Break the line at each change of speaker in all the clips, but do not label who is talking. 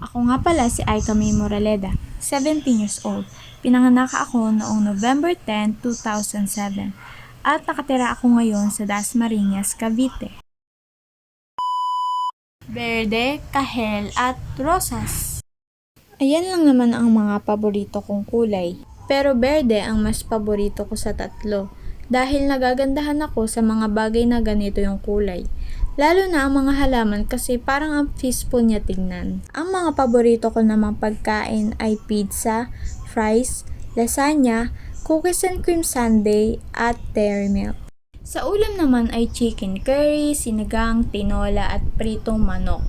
Ako nga pala si Aika May Moraleda, 17 years old. Pinanganak ako noong November 10, 2007 at nakatira ako ngayon sa Dasmariñas, Cavite. Berde, kahel at rosas. Ayan lang naman ang mga paborito kong kulay. Pero berde ang mas paborito ko sa tatlo dahil nagagandahan ako sa mga bagay na ganito yung kulay. Lalo na ang mga halaman kasi parang ang peaceful niya tingnan. Ang mga paborito ko namang pagkain ay pizza, fries, lasagna, cookies and cream sundae at dairy milk. Sa ulam naman ay chicken curry, sinigang, tinola at pritong manok.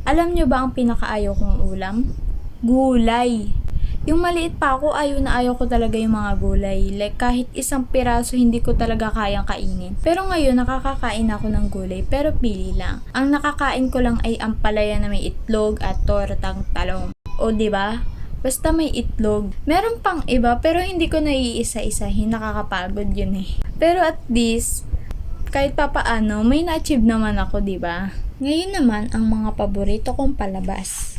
Alam nyo ba ang pinakaayaw kong ulam? Gulay! Yung maliit pa ako, ayaw ko talaga yung mga gulay. Like kahit isang piraso hindi ko talaga kayang kainin. Pero ngayon nakakakain ako ng gulay pero pili lang. Ang nakakain ko lang ay ampalaya na may itlog at tortang talong. O di ba? Basta may itlog. Meron pang iba pero hindi ko naiisa-isahin. Nakakapagod yun eh. Pero at least kahit papaano may na-achieve naman ako, di ba? Ngayon naman ang mga paborito kong palabas.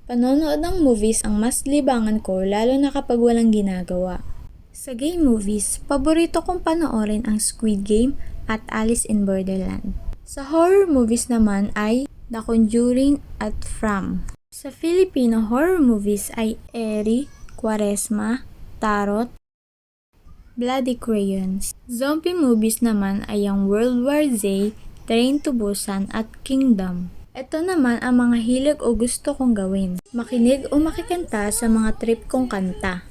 Panonood ng movies ang mas libangan ko lalo na kapag walang ginagawa. Sa gay movies, paborito kong panoorin ang Squid Game at Alice in Borderland. Sa horror movies naman ay The Conjuring at From. Sa Filipino horror movies ay Eri, Quaresma, Tarot, Bloody Crayons. Zombie movies naman ay ang World War Z, Train to Busan at Kingdom. Ito naman ang mga hilig o gusto kong gawin. Makinig o makikanta sa mga trip kong kanta.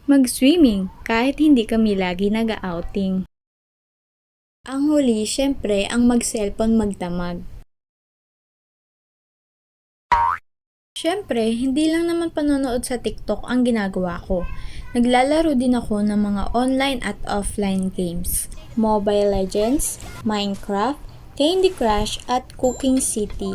Mag-swimming kahit hindi kami lagi nag-outing. Ang huli, syempre, ang mag-cellphone magdamag. Syempre, hindi lang naman panonood sa TikTok ang ginagawa ko. Naglalaro din ako ng mga online at offline games. Mobile Legends, Minecraft, Candy Crush at Cooking City.